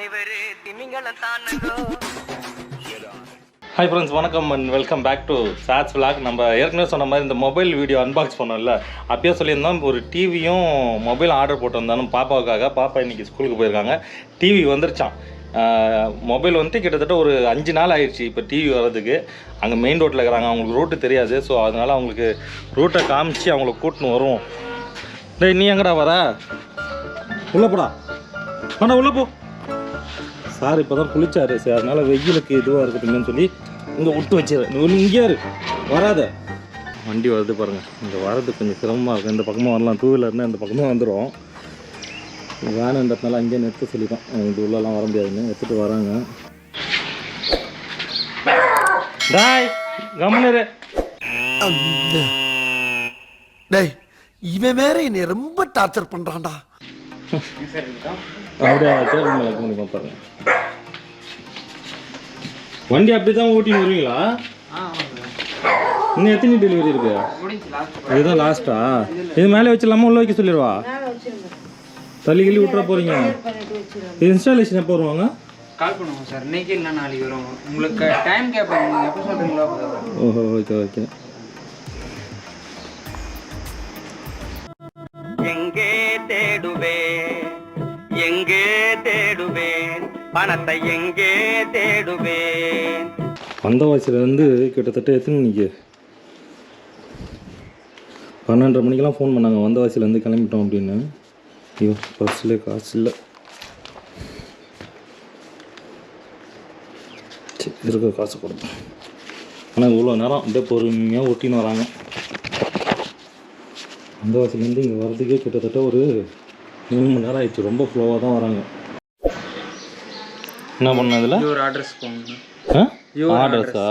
Hi friends, வணக்கம் and welcome back to chats vlog. நம்ம ஏற்கனவே சொன்ன மாதிரி இந்த மொபைல் வீடியோ அன்பாக்ஸ் பண்ணோம்ல, அப்பயே சொல்லியிருந்தோம் ஒரு டிவியும் மொபைல் ஆர்டர் போட்டிருந்தாலும் பாப்பாவுக்காக. பாப்பா இன்றைக்கி ஸ்கூலுக்கு போயிருக்காங்க. டிவி வந்துருச்சான். மொபைல் வந்துட்டு கிட்டத்தட்ட ஒரு 5 நாள் ஆயிடுச்சு இப்போ டிவி வர்றதுக்கு. அங்கே மெயின் ரோட்டில் இருக்கிறாங்க, அவங்களுக்கு ரூட்டு தெரியாது. ஸோ அதனால் அவங்களுக்கு ரூட்டை காமிச்சு அவங்கள கூட்டின்னு வருவோம். டேய், நீ எங்கடா வர? உள்ளே போடா, வேணா உள்ளே போ. சார் இப்போ தான் குளிச்சாரு. சரி, அதனால் வெயிலுக்கு இதுவாக இருக்கட்டுங்கன்னு சொல்லி இங்கே விட்டு வச்சிரு. இங்கே வராத. வண்டி வருது பாருங்கள். இங்கே வரது கொஞ்சம் சிரமமாக இருக்கும். இந்த பக்கமாக வரலாம், டூ வீலர்னால் இந்த பக்கமாக வந்துடும். வேணுன்றதுனால அங்கேயே நிறுத்த சொல்லிட்டோம். இது உள்ளெல்லாம் வர முடியாதுன்னு எடுத்துகிட்டு வராங்க. டாய் கம்முனரு. டேய், இவன் வேற என்னை ரொம்ப டார்ச்சர் பண்ணுறான்டா. அப்படியே பண்ணி பாருங்க. வண்டி அப்படி தான் ஓட்டின்னு வருவீங்களா? இன்னும் எத்தனை டெலிவரி இருக்கு? இதுதான் லாஸ்ட்டா? இது மேலே வச்சிடலாமா? உள்ள வைக்க சொல்லிடுவா? தள்ளி கிள்ளி விட்டுற போறீங்க? இன்ஸ்டாலேஷன் எப்போ வருவாங்க? கால் பண்ணுவோம் சார். இன்னைக்கு இல்லை நாளைக்கு வரும். உங்களுக்கு டைம் கேட்பேன், நீங்கள் எப்போ சொல்கிறீங்களோ. ஓஹோ, ஓகே ஓகே. எங்கே தேடுவேன், எங்கே தேடுவேன், பணத்தை எங்கே தேடுவேன். வந்தவாசிலேருந்து கிட்டத்தட்ட எத்தனை மணிக்கு? 12:30 மணிக்கெல்லாம் ஃபோன் பண்ணாங்க. வந்தவாசிலேருந்து கிளம்பிட்டோம் அப்படின்னு. ஐயோ, பஸ்ஸில் காசு இல்லை. சரி, இருக்க காசு கொடுப்போம். ஆனால் இவ்வளோ நேரம் அப்படியே பொறுமையாக ஒட்டின்னு வராங்க. வந்தவாசிலேருந்து இங்கே வர்றதுக்கே கிட்டத்தட்ட ஒரு 3 மணி நேரம் ஆயிடுச்சு. ரொம்ப ஃப்ளோவாக தான் வராங்க. என்ன பண்ணதில்ல? ஒரு அட்ரஸ் போகணும். அட்ரஸா?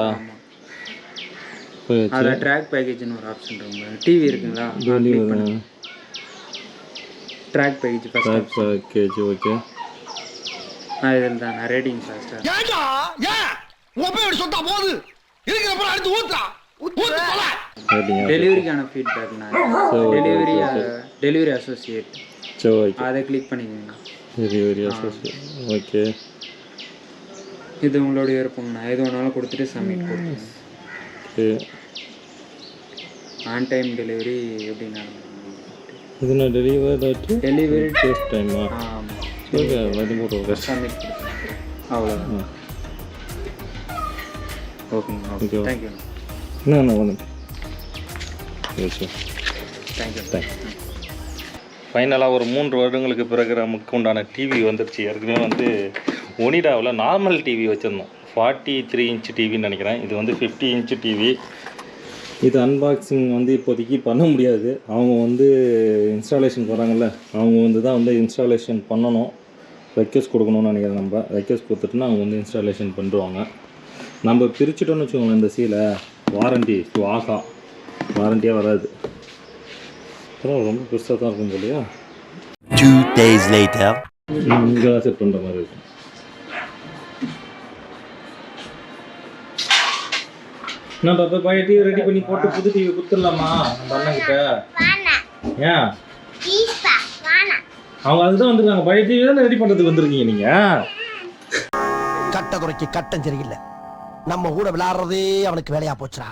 அதில் ட்ராக் பேக்கேஜ்னு ஒரு ஆப்ஷன் இருக்குங்க. டிவி இருக்குங்களா? Track package first package. Okay, இதில் தான் ரேட்டிங் ஃபாஸ்ட்டாக. ஏன்டா ஏன் மொபைல் சொன்னா போது இருக்கிறப்ப அடுத்து ஊத்தா ஊத்து போல. டெலிவரிக்கான ஃபீட்பேக்னா டெலிவரி அசோசியேட். சரி, ஓகே. அதை கிளிக் பண்ணிக்கோங்க. Delivery associate. ஓகே. இது உங்களுடைய விருப்பம்ண்ணா. எது வேணாலும் கொடுத்துட்டு சப்மிட் கொடுத்துருங்க. ஓகே. ஆன் டைம் டெலிவரி எப்படின்னா இது நான் டெலிவரி ஃபர்ஸ்ட் டைமா? ஆமாம். ஓகே, அது போட்டு சப்மிட் கொடுத்துருங்க. அவ்வளோதான். ஓகேங்க. Okay, thank you. என்ன ஒன்று தேங்க்யூ. ஃபைனலாக ஒரு 3 வருடங்களுக்கு பிறகு நமக்கு உண்டான டிவி வந்துடுச்சு. ஏற்கனவே வந்து ஒனிடாவில் நார்மல் டிவி வச்சுருந்தோம். 43 இன்ச் டிவின்னு நினைக்கிறேன். இது வந்து 50 இன்ச் டிவி. இது அன்பாக்சிங் வந்து இப்போதைக்கு பண்ண முடியாது. அவங்க வந்து இன்ஸ்டாலேஷன் போகிறாங்கல்ல, அவங்க வந்து தான் வந்து இன்ஸ்டாலேஷன் பண்ணணும். ரெக்வெஸ்ட் கொடுக்கணும்னு நினைக்கிறேன். நம்ம ரெக்வெஸ்ட் கொடுத்துட்டுனா அவங்க வந்து இன்ஸ்டாலேஷன் பண்ணுவாங்க. நம்ம பிரிச்சுட்டோன்னு வச்சுக்கோங்களேன், இந்த சீலை வாரண்டி ஆகா வாரண்டியாக வராது. ரொம்ப பெருசாக தான் இருக்கும் போலையா. 2 days later இங்கே தான் செட் பண்ணுற மாதிரி இருக்கும். நான் பாப்பா பழைய டிவி ரெடி பண்ணி போட்டு புது டிவி கொடுத்துடலாமா நம்ம அண்ணன்கிட்ட? ஏன் அவங்க அதுதான் வந்துருக்காங்க. பழைய டிவி தான் ரெடி பண்ணுறதுக்கு வந்துருக்கீங்க நீங்கள். கட்ட குறைக்கு கட்டம் சரியில்லை. நம்ம கூட விளையாடுறதே அவனுக்கு வேலையா போச்சுடா.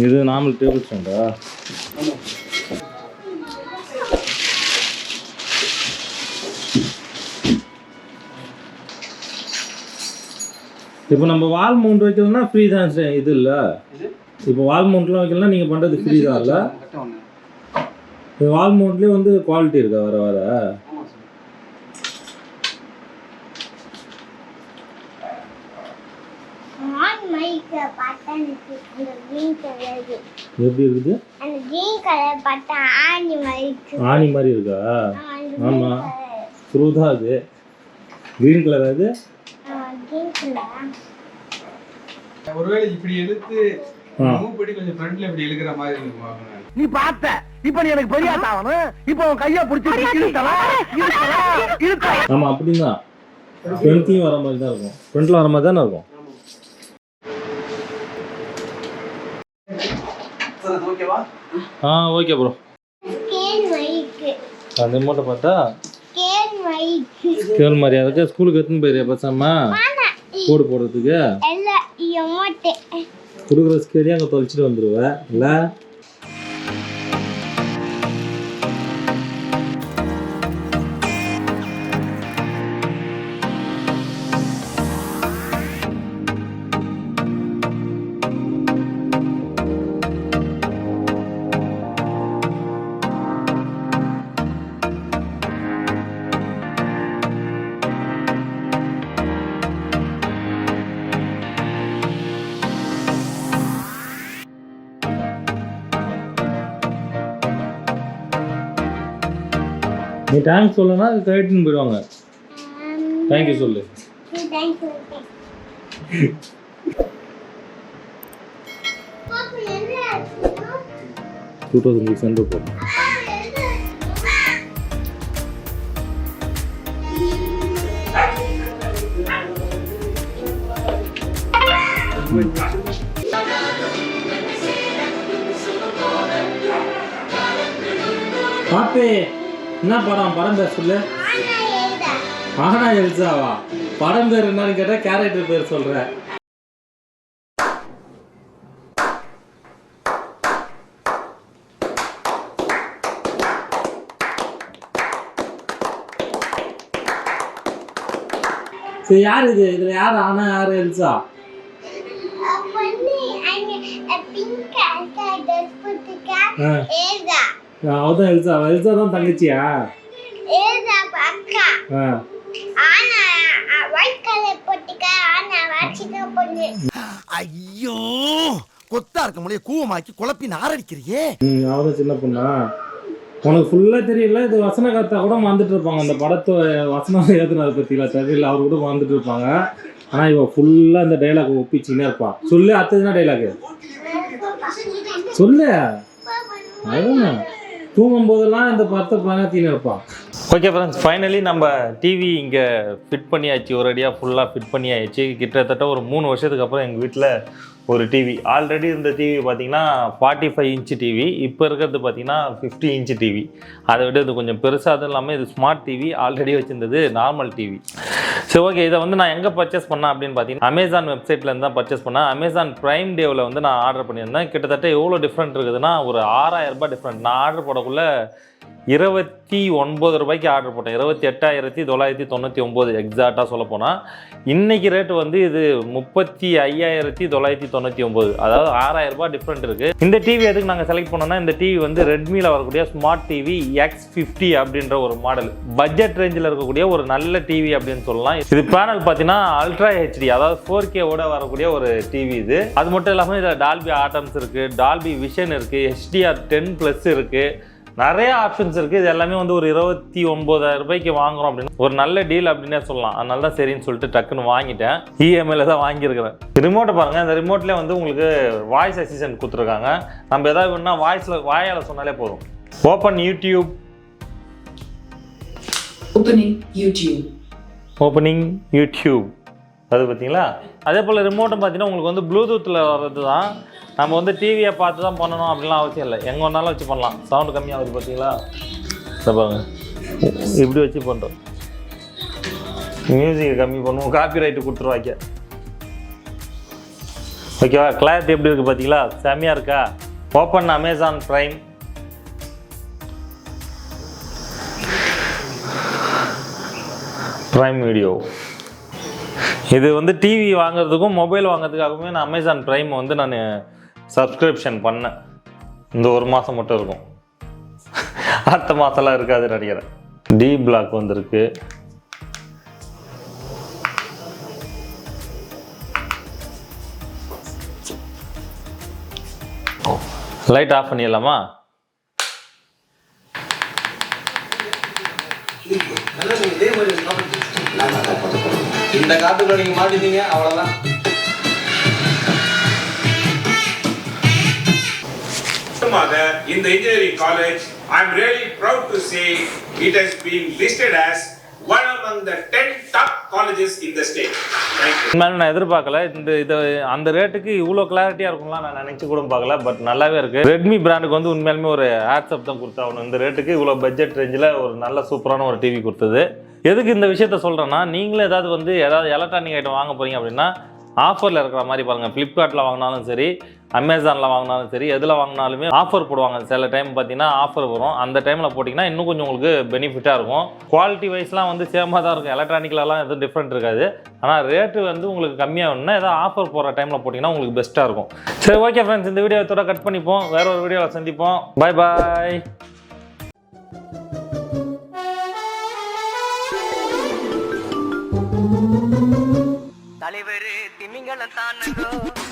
இது நார்மல் டேபிள் ஸ்டாண்டா? இப்போ நம்ம வால் மவுண்ட் வைக்கணும்னா ஃப்ரீ தான். இது இல்லை, இப்போ வால் மவுண்ட்லாம் வைக்கலாம். நீங்கள் பண்ணுறது ஃப்ரீ தான் இல்லை? இது வால் மவுண்ட்லேயே வந்து குவாலிட்டி இருக்கா வர வர? எப்படி இருக்குது? ஆணி மாதிரி இருக்கா? ஆமாம், த்ரூ தான் அது. கிரீன் கலர் அது. ஒருவேளை இப்படி எடுத்து மூவ் பண்ணி கொஞ்சம் ஃப்ரண்ட்ல இப்படி இழுக்கிற மாதிரி இருக்கும். நீ பார்த்த இப்ப நீ எனக்கு பெரிய ஆட்டாவணும். இப்போ உன் கையை பிடிச்சி இழுக்கலாம். ஆமாம், அப்படின்னா ஃப்ரண்ட்லையும் வர மாதிரி தான் இருக்கும். ஃப்ரண்ட்டில் வர மாதிரி தானே இருக்கும். ஓகேவா? Okay bro. அந்த ரிமோட்டை பார்த்தா கேள் மாதிரி அதுக்கு ஸ்கூலுக்கு எடுத்துன்னு போயிடுறியா பசாமா கோடு போடுறதுக்கு கொடுக்குற ஸ்கேலையும் அங்கே தொலைச்சிட்டு வந்துடுவேன் இல்லை நீ தேங்க்ஸ் சொல்லனா அது கரெக்ட்னு போயிடுவாங்க தேங்க்யூ சொல்லு 2000 போடும் பாப்பே என்ன படம் பேர் சொல்லு ஆனா எல்சாவா படம் பேர் என்னன்னு கேட்டா கேரக்டர் பேர் சொல்ற சரி யார் இதுல யார் ஆனா யாரு எல்சா அவதான் எல்சா எல்சா தான் தங்கச்சியா ஐயோ கொத்தா இருக்க முடிய கூவமாக்கி குழப்பி நாரடிக்கிறியே அவதான் சின்ன பொண்ணா உனக்கு ஃபுல்லா தெரியல இது வசனகர்த்தா கூட வந்துட்டு இருப்பாங்க அந்த படத்தை வசனம் ஏத்துனதை பத்தில தெரியல அவர் கூட வந்துட்டு இருப்பாங்க ஆனா இவ ஃபுல்லா இந்த டைலாக் ஒப்பிச்சுன்னே இருப்பான் சொல்லு அடுத்ததுனா டைலாக் சொல்லு அதுதான் தூங்கும் போதெல்லாம் இந்த படத்தை பணத்தின்னு இருப்பான் ஓகே ஃப்ரெண்ட்ஸ் ஃபைனலி நம்ம டிவி இங்கே ஃபிட் பண்ணியாச்சு ஒரு அடியாக ஃபுல்லாக ஃபிட் பண்ணியாச்சு கிட்டத்தட்ட ஒரு 3 வருஷத்துக்கு அப்புறம் எங்கள் வீட்டில் ஒரு டிவி ஆல்ரெடி இருந்த டிவி பார்த்தீங்கன்னா 45 இன்ச்சு டிவி இப்போ இருக்கிறது பார்த்தீங்கன்னா 50 இன்ச்சு டிவி அதை விட இது கொஞ்சம் பெருசாக அதுவும் இல்லாமல் இது ஸ்மார்ட் டிவி ஆல்ரெடி வச்சுருந்தது நார்மல் டிவி சரி ஓகே இதை வந்து நான் எங்கே பர்ச்சேஸ் பண்ணேன் அப்படின்னு பார்த்தீங்கன்னா அமேசான் வெப்சைட்லேருந்து தான் பர்ச்சேஸ் பண்ணேன் அமேசான் ப்ரைம் டேவில் வந்து நான் ஆர்டர் பண்ணியிருந்தேன் கிட்டத்தட்ட எவ்வளோ டிஃப்ரெண்ட் இருக்குதுன்னா ஒரு 6000 ரூபாய் டிஃப்ரெண்ட் நான் ஆர்டர் போடக்குள்ளே 29 ரூபாய்க்கு ஆர்டர் போட்டேன் 28,999 எக்ஸாக்டாக சொல்ல போனால் இன்றைக்கி ரேட்டு வந்து இது 35,999 அதாவது 6000 ரூபாய் டிஃப்ரெண்ட் இருக்குது இந்த டிவி எதுக்கு நாங்கள் செலக்ட் பண்ணோம்னா இந்த டிவி வந்து ரெட்மியில் வரக்கூடிய ஸ்மார்ட் டிவி X50 அப்படின்ற ஒரு மாடல் பட்ஜெட் ரேஞ்சில் இருக்கக்கூடிய ஒரு நல்ல டிவி அப்படின்னு சொல்லலாம் இது பேனல் பார்த்தீங்கன்னா அல்ட்ரா ஹெச்டி அதாவது 4K ஓட வரக்கூடிய ஒரு டிவி இது அது மட்டும் இல்லாமல் இதில் டால்பி ஆட்டம்ஸ் இருக்குது டால்பி விஷன் இருக்குது HDR10+ இருக்குது நிறைய ஆப்ஷன்ஸ் இருக்குது இது எல்லாமே வந்து ஒரு 29,000 ரூபாய்க்கு வாங்குறோம் அப்படின்னு ஒரு நல்ல டீல் அப்படின்னே சொல்லலாம் அதனால தான் சரின்னு சொல்லிட்டு டக்குன்னு வாங்கிட்டேன் இஎம்ஐல தான் வாங்கியிருக்கிறேன் ரிமோட்டை பாருங்கள் இந்த ரிமோட்லேயே வந்து உங்களுக்கு வாய்ஸ் அசிஸ்டன்ட் கொடுத்துருக்காங்க நம்ம எதாவது வேணும்னா வாயால் சொன்னாலே போதும் ஓப்பன் யூடியூப் ஓப்பனிங் யூடியூப் அது பார்த்தீங்களா அதே போல் ரிமோட்டும் பார்த்தீங்கன்னா உங்களுக்கு வந்து ப்ளூடூத்தில் வர்றது தான் நம்ம வந்து டிவியை பார்த்து தான் பண்ணணும் அப்படிலாம் அவசியம் இல்லை எங்கே வேணாலும் வச்சு பண்ணலாம் சவுண்டு கம்மியாகுது பார்த்தீங்களா பாருங்க இப்படி வச்சு பண்ணுறோம் மியூசிக்கை கம்மி பண்ணுவோம் காப்பி ரைட்டு கொடுத்துருவாங்க ஓகேவா கிளாரிட்டி எப்படி இருக்குது பார்த்தீங்களா செம்மையாக இருக்கா ஓப்பன் அமேசான் ப்ரைம் வீடியோ இது வந்து டிவி வாங்குறதுக்கும் மொபைல் வாங்குறதுக்காகவுமே நான் அமேசான் ப்ரைம் வந்து நான் சப்ஸ்கிரிப்ஷன் பண்ணேன் இந்த ஒரு மாதம் மட்டும் இருக்கும் அடுத்த மாதம்லாம் இருக்காதுன்னு நினைக்கிறேன் டி பிளாக் வந்திருக்கு லைட் ஆஃப் பண்ணிடலாமா இந்த காட்டுக்குள்ள நீங்க மாட்டிட்டீங்க அவ்வளவுதான் In the engineering college, I am really proud to say it has been listed as one among the 10 top colleges in the state. Thank you. நான் எதிர்பார்க்கல இது அந்த ரேட்டுக்கு இவ்வளோ கிளாரிட்டியாக இருக்கும்லாம் நான் நினச்சி கூட பார்க்கல. பட் நல்லாவே இருக்குது. ரெட்மி பிராண்டுக்கு வந்து உண்மையாலுமே ஒரு ஹேட்ஸ்அப் தான் கொடுத்தாகணும். இந்த ரேட்டுக்கு இவ்வளோ பட்ஜெட் ரேஞ்சில் ஒரு நல்ல சூப்பரான ஒரு டிவி கொடுத்தது. எதுக்கு இந்த விஷயத்த சொல்கிறேன்னா, நீங்களே ஏதாவது எலக்ட்ரானிக் ஐட்டம் வாங்க போகிறீங்க அப்படின்னா ஆஃபரில் இருக்கிற மாதிரி பாருங்கள். ஃப்ளிப்கார்ட்டில் வாங்கினாலும் சரி, அமேசானில் வாங்கினாலும் சரி, எதில் வாங்கினாலுமே ஆஃபர் போடுவாங்க. சில டைம் பார்த்தீங்கன்னா ஆஃபர் வரும். அந்த டைமில் போட்டிங்கன்னா இன்னும் கொஞ்சம் உங்களுக்கு பெனிஃபிட்டாக இருக்கும். குவாலிட்டி வைஸ்லாம் வந்து சேமாக தான் இருக்கும். எலக்ட்ரானிக்லலாம் எதுவும் டிஃப்ரெண்ட் இருக்காது. ஆனால் ரேட்டு வந்து உங்களுக்கு கம்மியாக வேணும்னா ஏதாவது ஆஃபர் போடுற டைமில் போட்டிங்கன்னா உங்களுக்கு பெஸ்ட்டாக இருக்கும். சரி, ஓகே ஃப்ரெண்ட்ஸ், இந்த வீடியோத்தோட கட் பண்ணிப்போம். வேற ஒரு வீடியோவில் சந்திப்போம். பாய் பாய். தலைவர் திமிங்கலம் தானோ